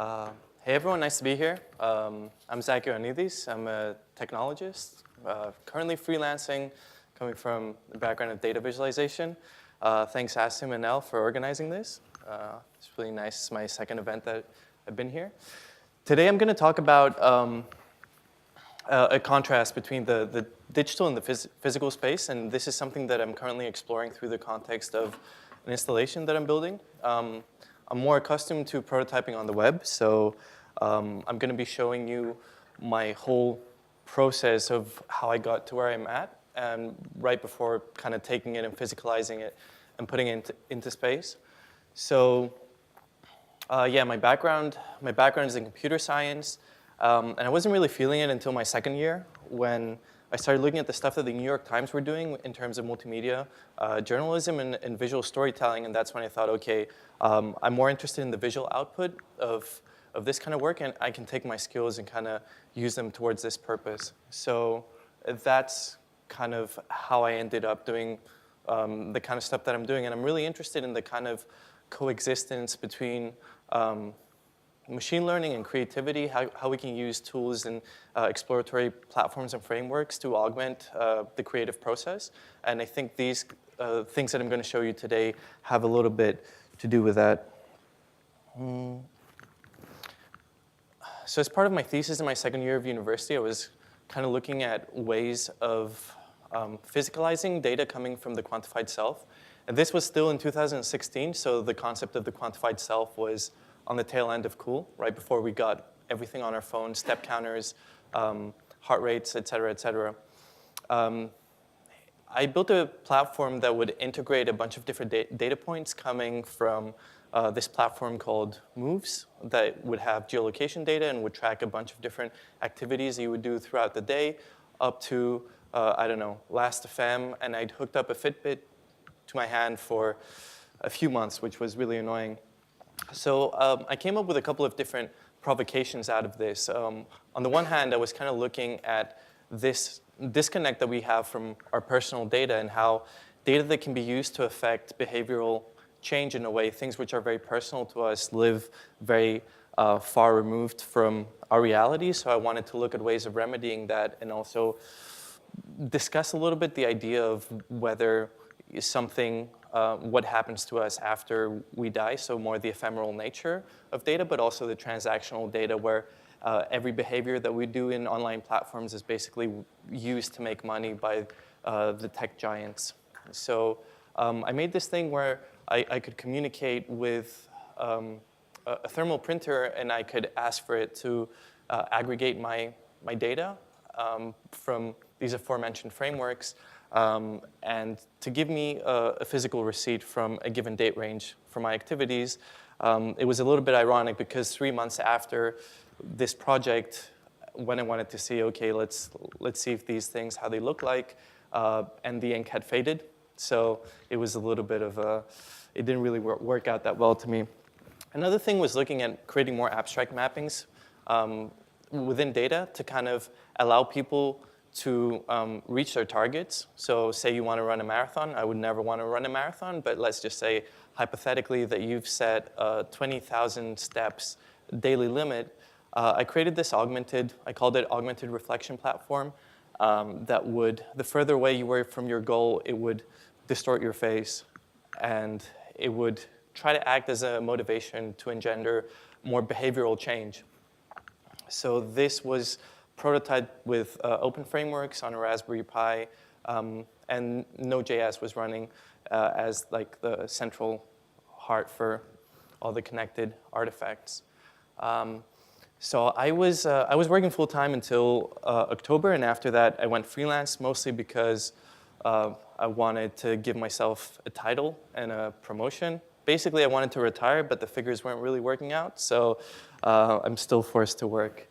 Hey everyone, nice to be here. I'm Zac Ioannidis. I'm a technologist, currently freelancing, coming from the background of data visualization. Thanks Asim and Elle for organizing this. It's really nice. It's my second event that I've been here. Today I'm going to talk about a contrast between the digital and the physical space, and this is something that I'm currently exploring through the context of an installation that I'm building. I'm more accustomed to prototyping on the web, so I'm going to be showing you my whole process of how I got to where I'm at, and right before kind of taking it and physicalizing it and putting it into space. So yeah, my background is in computer science, and I wasn't really feeling it until my second year when I started looking at the stuff that the New York Times were doing in terms of multimedia journalism and visual storytelling, and that's when I thought, okay, I'm more interested in the visual output of this kind of work, and I can take my skills and kind of use them towards this purpose. So that's kind of how I ended up doing the kind of stuff that I'm doing, and I'm really interested in the kind of coexistence between machine learning and creativity, how we can use tools and exploratory platforms and frameworks to augment the creative process. And I think these things that I'm going to show you today have a little bit to do with that. So as part of my thesis in my second year of university, I was kind of looking at ways of physicalizing data coming from the quantified self. And this was still in 2016, so the concept of the quantified self was on the tail end of cool, right before we got everything on our phones, step counters, heart rates, et cetera, et cetera. I built a platform that would integrate a bunch of different data points coming from this platform called Moves that would have geolocation data and would track a bunch of different activities you would do throughout the day up to, I don't know, Last.fm, and I'd hooked up a Fitbit to my hand for a few months, which was really annoying. So I came up with a couple of different provocations out of this. On the one hand, I was kind of looking at this disconnect that we have from our personal data and how data that can be used to affect behavioral change in a way, things which are very personal to us, live very far removed from our reality. So I wanted to look at ways of remedying that and also discuss a little bit the idea of whether something, what happens to us after we die, so more the ephemeral nature of data, but also the transactional data where every behavior that we do in online platforms is basically used to make money by the tech giants. So I made this thing where I could communicate with a thermal printer, and I could ask for it to aggregate my data from these aforementioned frameworks, and to give me a physical receipt from a given date range for my activities. It was a little bit ironic because 3 months after this project, when I wanted to see, okay, let's see if these things, how they look like, and the ink had faded. So it was a little bit of it didn't really work out that well to me. Another thing was looking at creating more abstract mappings within data to kind of allow people to reach their targets. So say you want to run a marathon. I would never want to run a marathon, but let's just say hypothetically that you've set a 20,000 steps daily limit. I created this I called it augmented reflection platform, that would, the further away you were from your goal, it would distort your face, and it would try to act as a motivation to engender more behavioral change. So this was prototyped with open frameworks on a Raspberry Pi, and Node.js was running as like the central heart for all the connected artifacts. So I was working full time until October, and after that I went freelance, mostly because I wanted to give myself a title and a promotion. Basically, I wanted to retire, but the figures weren't really working out, so I'm still forced to work.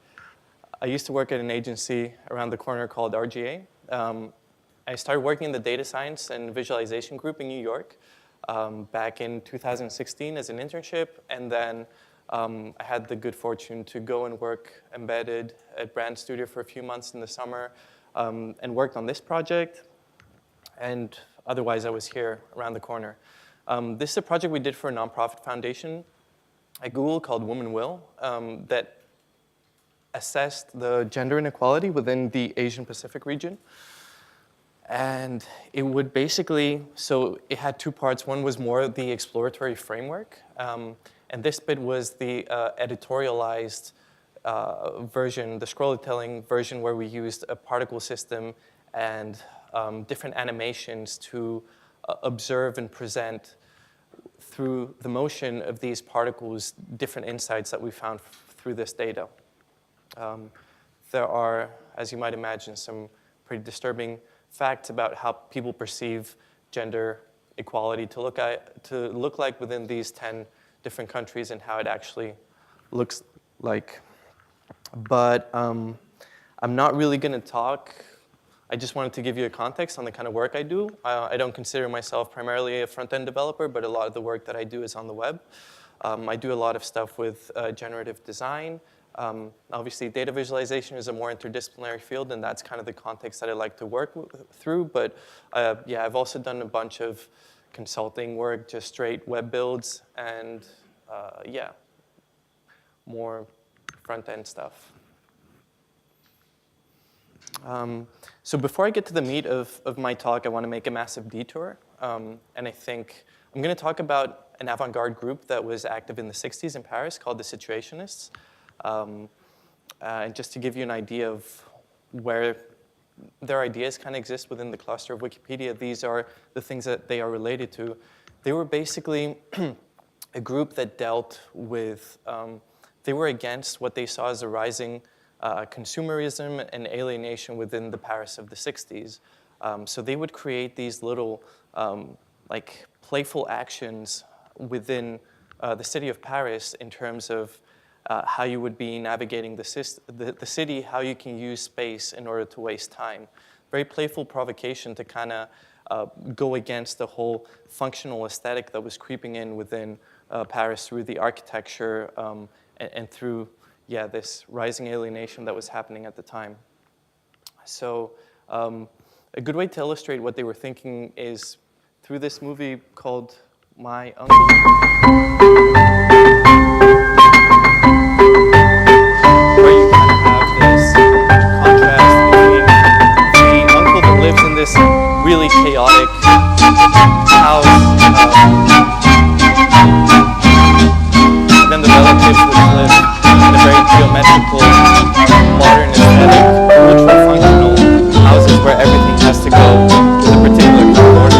I used to work at an agency around the corner called RGA. I started working in the data science and visualization group in New York back in 2016 as an internship, and then I had the good fortune to go and work embedded at Brand Studio for a few months in the summer, and worked on this project, and otherwise I was here around the corner. This is a project we did for a nonprofit foundation at Google called Woman Will that assessed the gender inequality within the Asian Pacific region. And it would basically, so it had two parts. One was more the exploratory framework, and this bit was the editorialized version, the scrollytelling version, where we used a particle system and different animations to observe and present through the motion of these particles different insights that we found through this data. There are, as you might imagine, some pretty disturbing facts about how people perceive gender equality to look like within these 10 different countries and how it actually looks like. But I'm not really going to talk. I just wanted to give you a context on the kind of work I do. I don't consider myself primarily a front-end developer, but a lot of the work that I do is on the web. I do a lot of stuff with generative design. Obviously, data visualization is a more interdisciplinary field, and that's kind of the context that I like to work through. But yeah, I've also done a bunch of consulting work, just straight web builds, and yeah, more front-end stuff. So before I get to the meat of my talk, I want to make a massive detour. And I think I'm going to talk about an avant-garde group that was active in the 60s in Paris called the Situationists. And just to give you an idea of where their ideas kind of exist within the cluster of Wikipedia, these are the things that they are related to. They were basically a group that dealt with, they were against what they saw as a rising consumerism and alienation within the Paris of the 60s. So they would create these little like playful actions within the city of Paris in terms of how you would be navigating the city, how you can use space in order to waste time. Very playful provocation to kind of go against the whole functional aesthetic that was creeping in within Paris through the architecture and through, yeah, this rising alienation that was happening at the time. So a good way to illustrate what they were thinking is through this movie called My Uncle. Where you kind of have this contrast between the uncle that lives in this really chaotic house, and then the relatives which live in a very geometrical, modern aesthetic, ultra functional houses where everything has to go with a particular kind of order.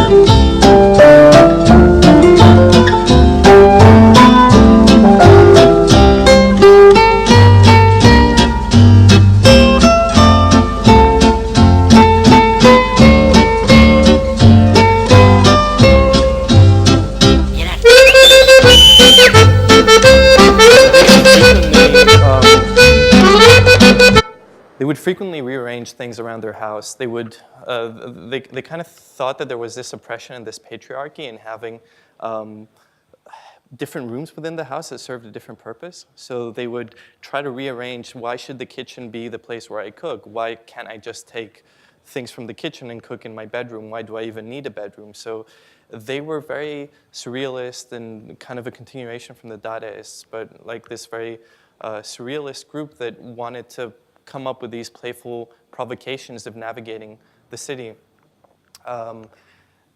They would frequently rearrange things around their house. They would, they kind of thought that there was this oppression and this patriarchy in having different rooms within the house that served a different purpose. So they would try to rearrange, why should the kitchen be the place where I cook? Why can't I just take things from the kitchen and cook in my bedroom? Why do I even need a bedroom? So they were very surrealist and kind of a continuation from the Dadaists, but like this very surrealist group that wanted to come up with these playful provocations of navigating the city.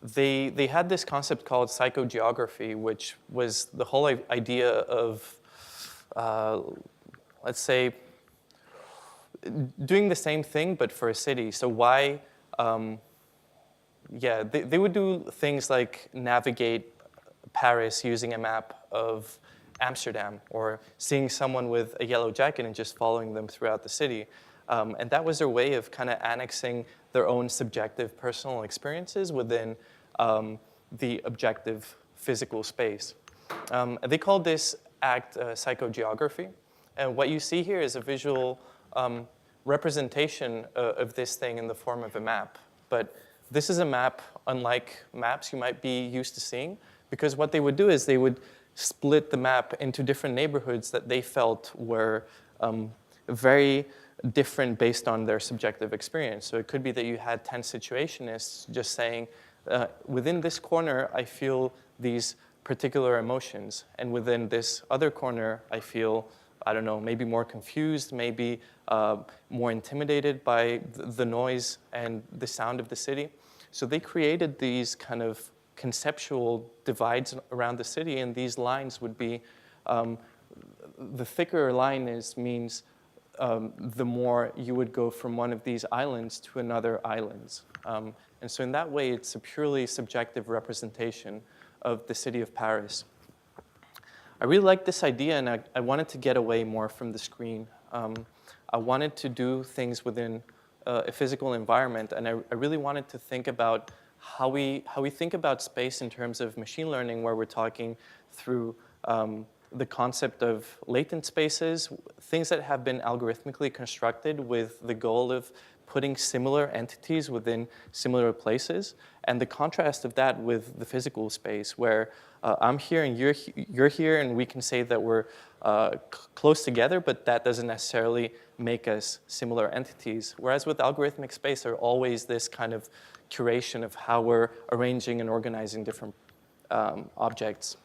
They had this concept called psychogeography, which was the whole idea of, let's say, doing the same thing but for a city. So why, yeah, they would do things like navigate Paris using a map of Amsterdam, or seeing someone with a yellow jacket and just following them throughout the city. And that was their way of kind of annexing their own subjective personal experiences within the objective physical space. They called this act psychogeography. And what you see here is a visual representation of this thing in the form of a map. But this is a map unlike maps you might be used to seeing, because what they would do is they would split the map into different neighborhoods that they felt were very different based on their subjective experience. So it could be that you had 10 situationists just saying, within this corner, I feel these particular emotions. And within this other corner, I feel, I don't know, maybe more confused, maybe more intimidated by the noise and the sound of the city. So they created these kind of conceptual divides around the city, and these lines would be, the thicker a line means the more you would go from one of these islands to another islands. And so in that way, it's a purely subjective representation of the city of Paris. I really liked this idea, and I wanted to get away more from the screen. I wanted to do things within a physical environment, and I really wanted to think about how we think about space in terms of machine learning, where we're talking through the concept of latent spaces, things that have been algorithmically constructed with the goal of putting similar entities within similar places, and the contrast of that with the physical space, where I'm here and you're here, and we can say that we're close together, but that doesn't necessarily make us similar entities. Whereas with algorithmic space, there's always this kind of curation of how we're arranging and organizing different objects.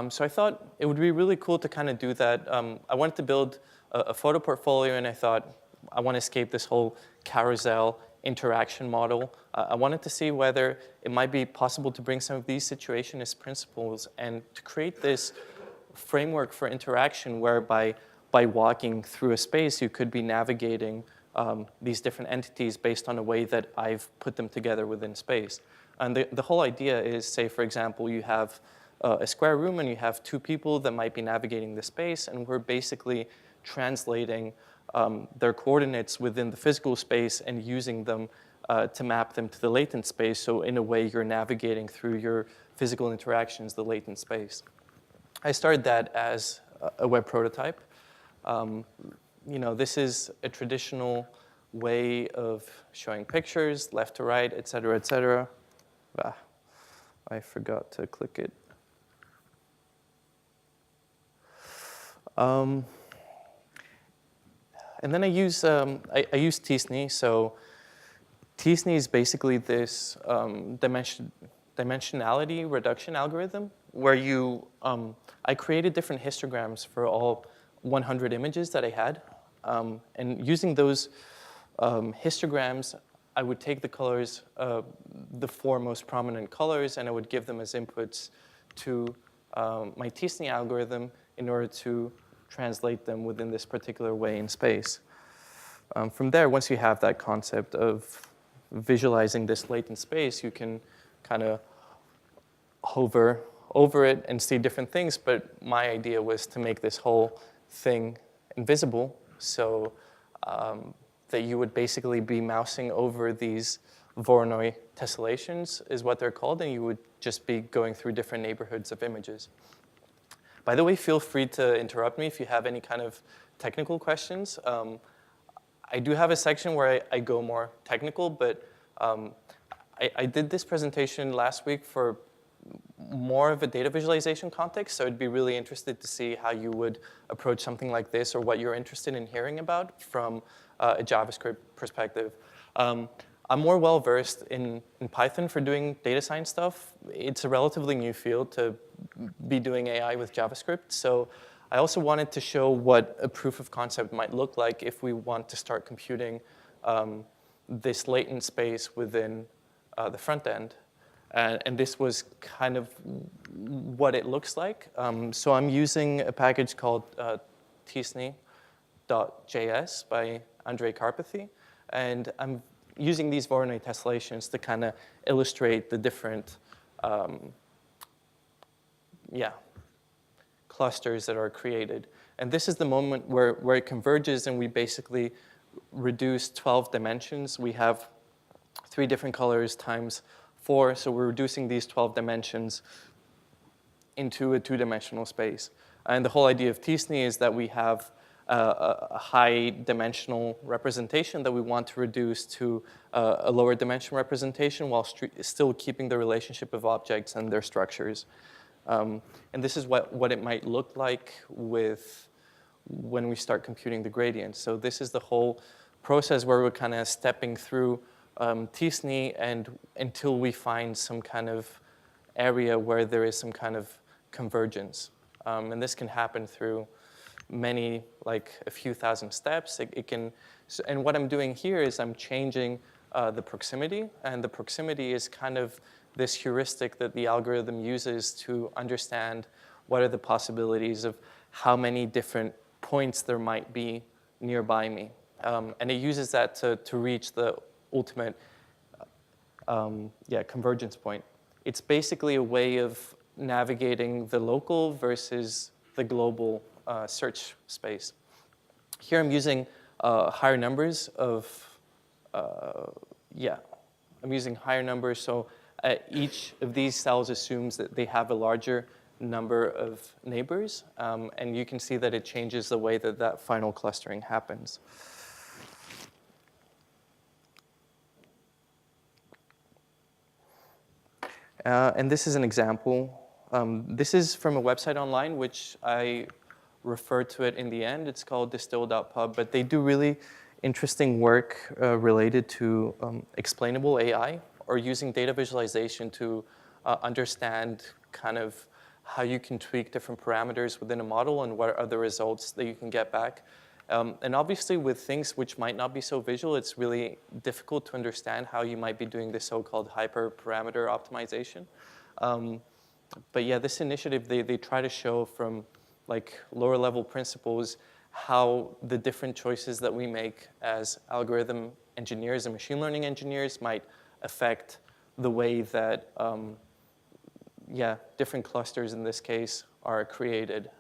So I thought it would be really cool to kind of do that. I wanted to build a photo portfolio, and I thought I want to escape this whole carousel interaction model. I wanted to see whether it might be possible to bring some of these situationist principles and to create this framework for interaction whereby by walking through a space, you could be navigating these different entities based on a way that I've put them together within space. And the whole idea is, say, for example, you have a square room and you have two people that might be navigating the space, and we're basically translating their coordinates within the physical space and using them to map them to the latent space. So in a way, you're navigating through your physical interactions, the latent space. I started that as a web prototype. This is a traditional way of showing pictures, left to right, et cetera, et cetera. I forgot to click it. And then I use T-SNE. So T-SNE is basically this dimensionality reduction algorithm where I created different histograms for all 100 images that I had. And using those histograms, I would take the colors, the four most prominent colors, and I would give them as inputs to my T-SNE algorithm in order to translate them within this particular way in space. From there, once you have that concept of visualizing this latent space, you can kind of hover over it and see different things. But my idea was to make this whole thing invisible, so that you would basically be mousing over these Voronoi tessellations, is what they're called, and you would just be going through different neighborhoods of images. By the way, feel free to interrupt me if you have any kind of technical questions. I do have a section where I go more technical, but I did this presentation last week for more of a data visualization context, so I'd be really interested to see how you would approach something like this or what you're interested in hearing about from a JavaScript perspective. I'm more well-versed in Python for doing data science stuff. It's a relatively new field to be doing AI with JavaScript, so I also wanted to show what a proof of concept might look like if we want to start computing this latent space within the front end. And this was kind of what it looks like. So I'm using a package called tsne.js by Andrei Karpathy, and I'm using these Voronoi tessellations to kind of illustrate the different clusters that are created. And this is the moment where it converges, and we basically reduce 12 dimensions. We have 3 different colors times 4, so we're reducing these 12 dimensions into a 2-dimensional space. And the whole idea of T-SNE is that we have a high dimensional representation that we want to reduce to a lower dimension representation while still keeping the relationship of objects and their structures. And this is what it might look like when we start computing the gradients. So this is the whole process where we're kind of stepping through T-SNE and until we find some kind of area where there is some kind of convergence. And this can happen through many, like a few thousand steps. And what I'm doing here is I'm changing the proximity, and the proximity is kind of this heuristic that the algorithm uses to understand what are the possibilities of how many different points there might be nearby me. And it uses that to reach the ultimate convergence point. It's basically a way of navigating the local versus the global search space. Here I'm using higher numbers I'm using higher numbers, so each of these cells assumes that they have a larger number of neighbors, and you can see that it changes the way that that final clustering happens. And this is an example. This is from a website online, which I refer to it in the end. It's called distill.pub, but they do really interesting work related to explainable AI, or using data visualization to understand kind of how you can tweak different parameters within a model and what are the results that you can get back. And obviously with things which might not be so visual, it's really difficult to understand how you might be doing this so-called hyperparameter optimization. But yeah, this initiative, they try to show from like lower level principles how the different choices that we make as algorithm engineers and machine learning engineers might affect the way that, different clusters in this case are created,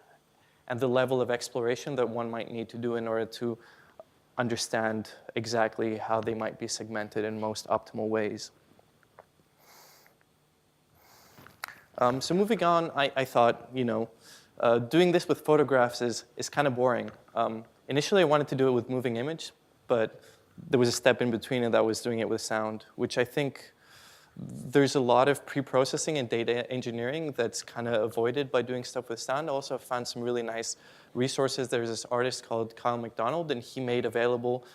and the level of exploration that one might need to do in order to understand exactly how they might be segmented in most optimal ways. So moving on, I thought, doing this with photographs is kind of boring. Initially, I wanted to do it with moving image, but there was a step in between, and that was doing it with sound, which I think there's a lot of pre-processing and data engineering that's kind of avoided by doing stuff with sound. I also found some really nice resources. There's this artist called Kyle McDonald, and he made available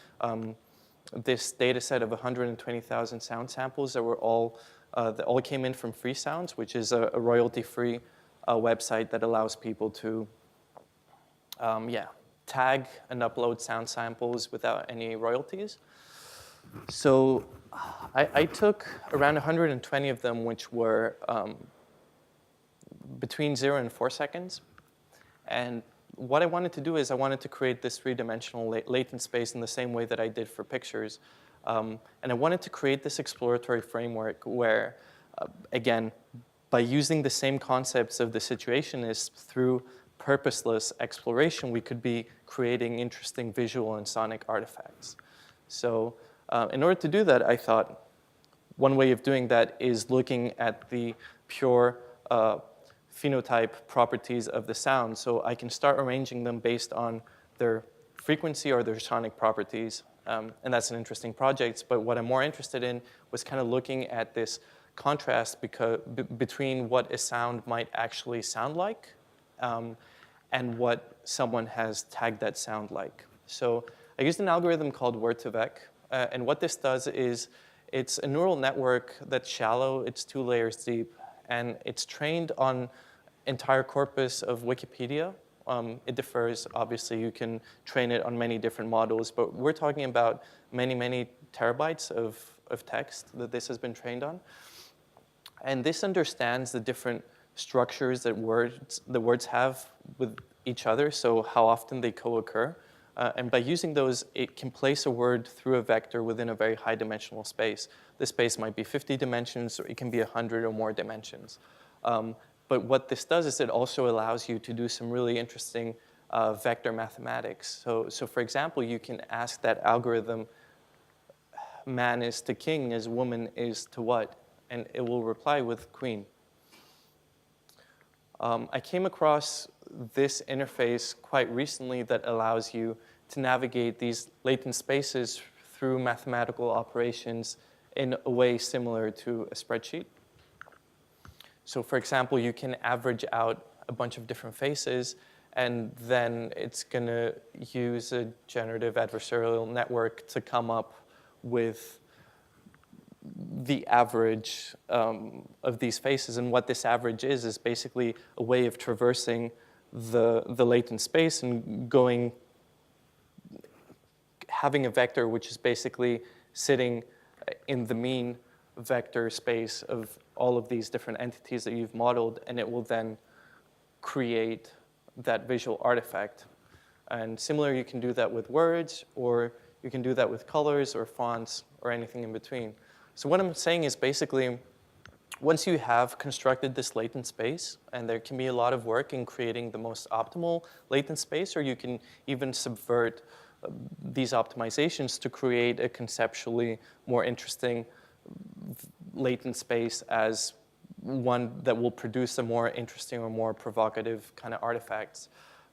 this data set of 120,000 sound samples that all came in from Free Sounds, which is a royalty-free website that allows people to tag and upload sound samples without any royalties. So I took around 120 of them, which were between 0 and 4 seconds. And what I wanted to do is I wanted to create this three-dimensional latent space in the same way that I did for pictures. And I wanted to create this exploratory framework where, again, by using the same concepts of the Situationists through purposeless exploration, we could be creating interesting visual and sonic artifacts. So in order to do that, I thought one way of doing that is looking at the pure phenotype properties of the sound. So I can start arranging them based on their frequency or their sonic properties. And that's an interesting project. But what I'm more interested in was kind of looking at this contrast between what a sound might actually sound like and what someone has tagged that sound like. So I used an algorithm called word2vec. And what this does is it's a neural network that's shallow, it's 2 layers deep, and it's trained on entire corpus of Wikipedia. It differs, obviously, you can train it on many different models, but we're talking about many, many terabytes of text that this has been trained on. And this understands the different structures that the words have with each other, so how often they co-occur. And by using those, it can place a word through a vector within a very high dimensional space. This space might be 50 dimensions, or it can be 100 or more dimensions. But what this does is it also allows you to do some really interesting vector mathematics. So for example, you can ask that algorithm, man is to king as woman is to what? And it will reply with queen. I came across this interface quite recently that allows you to navigate these latent spaces through mathematical operations in a way similar to a spreadsheet. So for example, you can average out a bunch of different faces, and then it's going to use a generative adversarial network to come up with the average of these faces. And what this average is basically a way of traversing the latent space and having a vector which is basically sitting in the mean vector space of all of these different entities that you've modeled, and it will then create that visual artifact. And similar, you can do that with words, or you can do that with colors or fonts or anything in between. So what I'm saying is basically, once you have constructed this latent space, and there can be a lot of work in creating the most optimal latent space, or you can even subvert these optimizations to create a conceptually more interesting latent space as one that will produce a more interesting or more provocative kind of artifacts.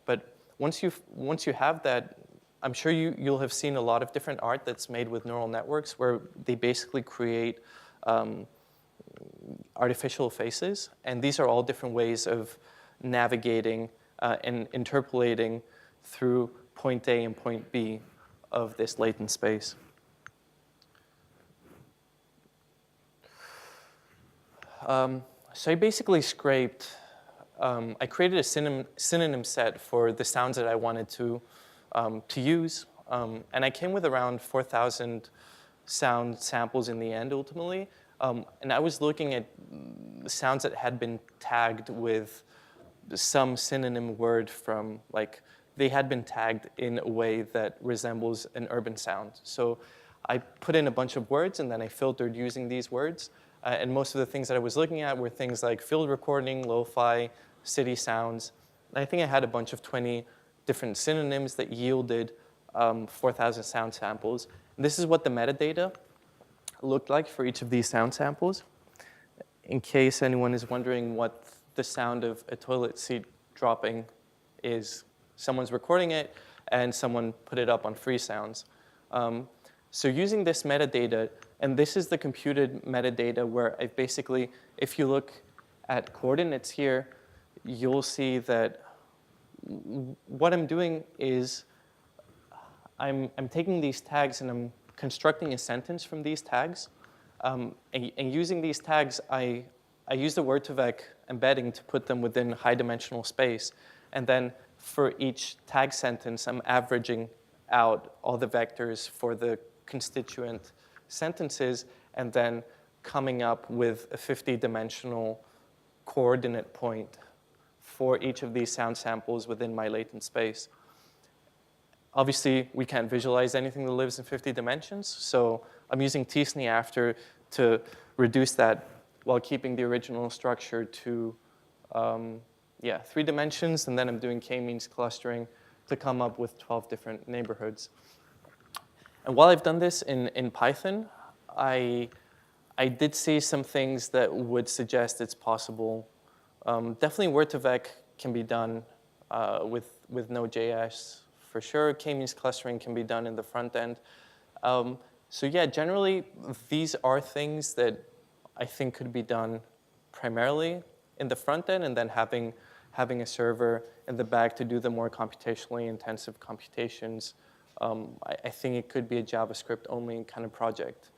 But once you have that, I'm sure you'll have seen a lot of different art that's made with neural networks where they basically create artificial faces. And these are all different ways of navigating and interpolating through point A and point B of this latent space. So I basically scraped, I created a synonym set for the sounds that I wanted to use. And I came with around 4,000 sound samples in the end, ultimately. And I was looking at sounds that had been tagged with some synonym word from, like, they had been tagged in a way that resembles an urban sound. So I put in a bunch of words, and then I filtered using these words. And most of the things that I was looking at were things like field recording, lo-fi, city sounds. And I think I had a bunch of 20 different synonyms that yielded 4,000 sound samples. And this is what the metadata looked like for each of these sound samples. In case anyone is wondering what the sound of a toilet seat dropping is, someone's recording it, and someone put it up on free sounds. So using this metadata, and this is the computed metadata where I basically, if you look at coordinates here, you'll see that what I'm doing is I'm taking these tags and I'm constructing a sentence from these tags. And using these tags, I use the Word2Vec embedding to put them within high dimensional space. And then for each tag sentence, I'm averaging out all the vectors for the constituent sentences and then coming up with a 50-dimensional coordinate point for each of these sound samples within my latent space. Obviously, we can't visualize anything that lives in 50 dimensions, so I'm using t-SNE after to reduce that while keeping the original structure to 3 dimensions, and then I'm doing k-means clustering to come up with 12 different neighborhoods. And while I've done this in Python, I did see some things that would suggest it's possible. Definitely Word2Vec can be done with Node.js for sure. K-means clustering can be done in the front end. So yeah, generally, these are things that I think could be done primarily in the front end, and then having a server in the back to do the more computationally intensive computations. I think it could be a JavaScript-only kind of project.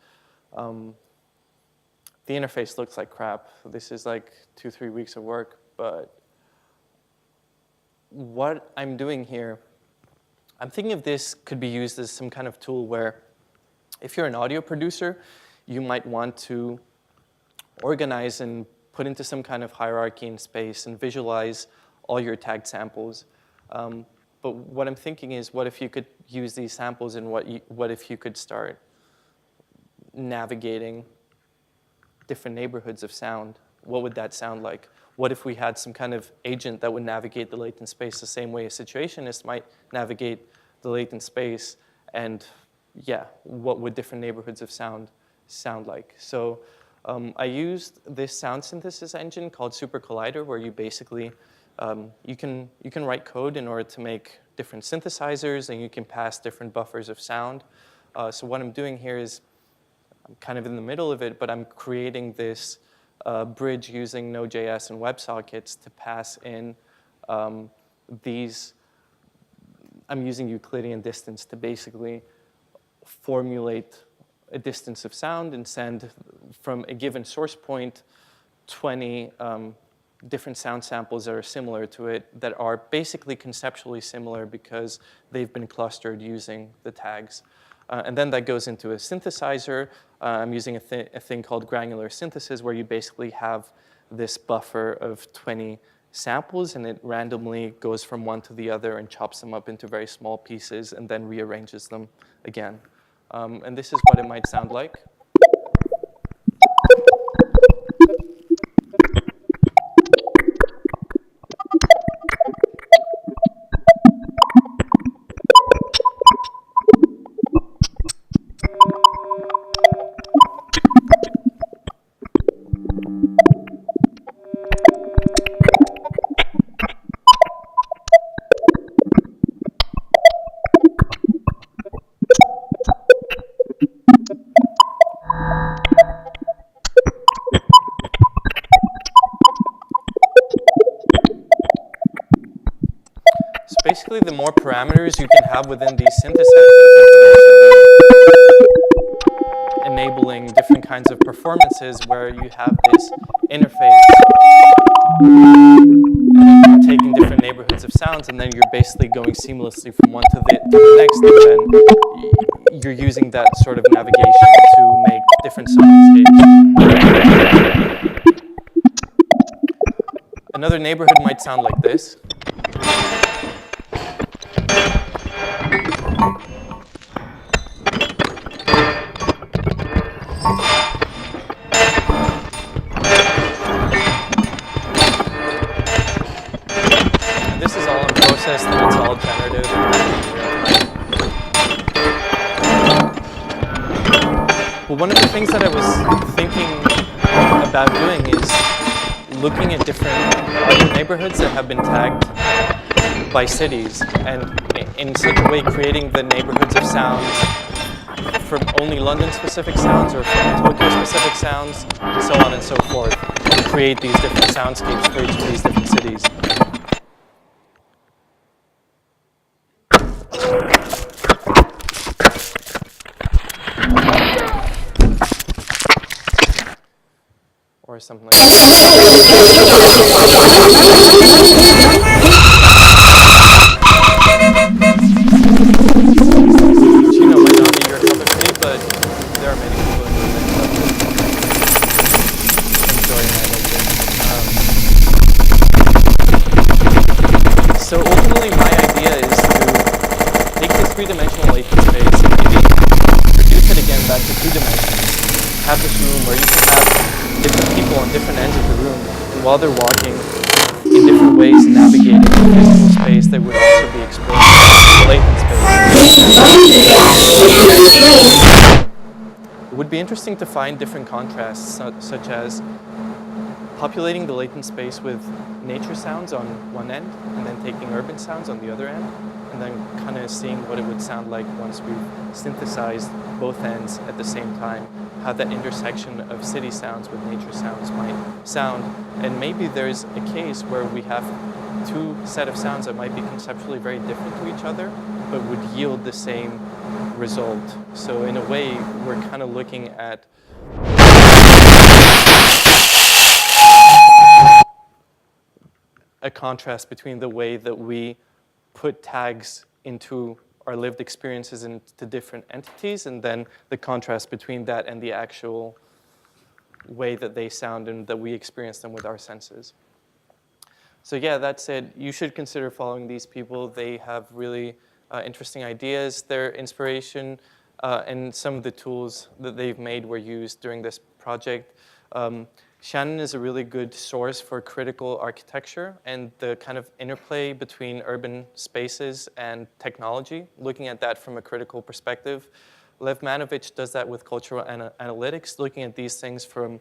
The interface looks like crap. This is like 2-3 weeks of work, but what I'm doing here, I'm thinking if this could be used as some kind of tool where if you're an audio producer, you might want to organize and put into some kind of hierarchy in space and visualize all your tagged samples. But what I'm thinking is, what if you could use these samples, and what if you could start navigating different neighborhoods of sound? What would that sound like? What if we had some kind of agent that would navigate the latent space the same way a Situationists might navigate the latent space? And yeah, what would different neighborhoods of sound like? So I used this sound synthesis engine called Super Collider, where you basically you can write code in order to make different synthesizers, and you can pass different buffers of sound. So what I'm doing here is I'm kind of in the middle of it, but I'm creating this bridge using Node.js and WebSockets to pass in these. I'm using Euclidean distance to basically formulate a distance of sound and send from a given source point 20 different sound samples that are similar to it, that are basically conceptually similar because they've been clustered using the tags. And then that goes into a synthesizer. I'm using a thing called granular synthesis, where you basically have this buffer of 20 samples, and it randomly goes from one to the other and chops them up into very small pieces and then rearranges them again. And this is what it might sound like. Basically, the more parameters you can have within these synthesizers, enabling different kinds of performances where you have this interface taking different neighborhoods of sounds, and then you're basically going seamlessly from one to the next, and then you're using that sort of navigation to make different soundscapes. Another neighborhood might sound like this. This is all in process, and it's all generative. Well, one of the things that I was thinking about doing is looking at different other neighborhoods that have been tagged by cities, and in such a way creating the neighborhoods of sounds from only London-specific sounds or from Tokyo-specific sounds, and so on and so forth, to create these different soundscapes for each of these different cities. Or something like that. Chino might not be your cup of tea, but there are many people in Berlin that enjoy my like this. So ultimately, my idea is to take this three-dimensional latent space and maybe reduce it again back to two dimensions. Have this room where you can have different people on different ends of the room, and while they're walking in different ways, navigating the physical space, they would also be exploring the latent space. It would be interesting to find different contrasts, such as populating the latent space with nature sounds on one end, and then taking urban sounds on the other end, and then kind of seeing what it would sound like once we've synthesized both ends at the same time, how that intersection of city sounds with nature sounds might sound. And maybe there's a case where we have two set of sounds that might be conceptually very different to each other, but would yield the same result. So in a way, we're kind of looking at a contrast between the way that we put tags into our lived experiences into different entities, and then the contrast between that and the actual way that they sound and that we experience them with our senses. So yeah, that's it. You should consider following these people. They have really interesting ideas. Their inspiration and some of the tools that they've made were used during this project. Shannon is a really good source for critical architecture and the kind of interplay between urban spaces and technology, looking at that from a critical perspective. Lev Manovich does that with cultural analytics, looking at these things from,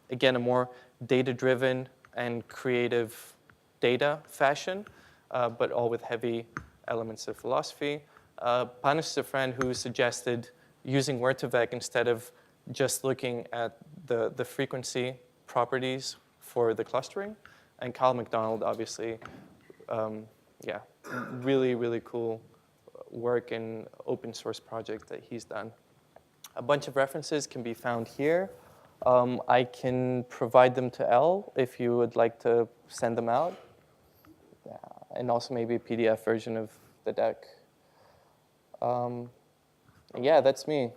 again, a more data-driven and creative data fashion, but all with heavy elements of philosophy. Panos is a friend who suggested using Word2Vec instead of just looking at the frequency properties for the clustering. And Kyle McDonald, obviously, yeah, really, really cool work and open source project that he's done. A bunch of references can be found here. I can provide them to Elle if you would like to send them out. Yeah, and also maybe a PDF version of the deck. Yeah, that's me.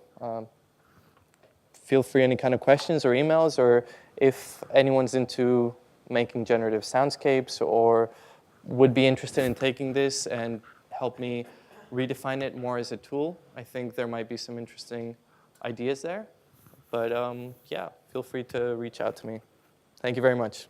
Feel free any kind of questions or emails, or if anyone's into making generative soundscapes or would be interested in taking this and help me redefine it more as a tool, I think there might be some interesting ideas there. But yeah, feel free to reach out to me. Thank you very much.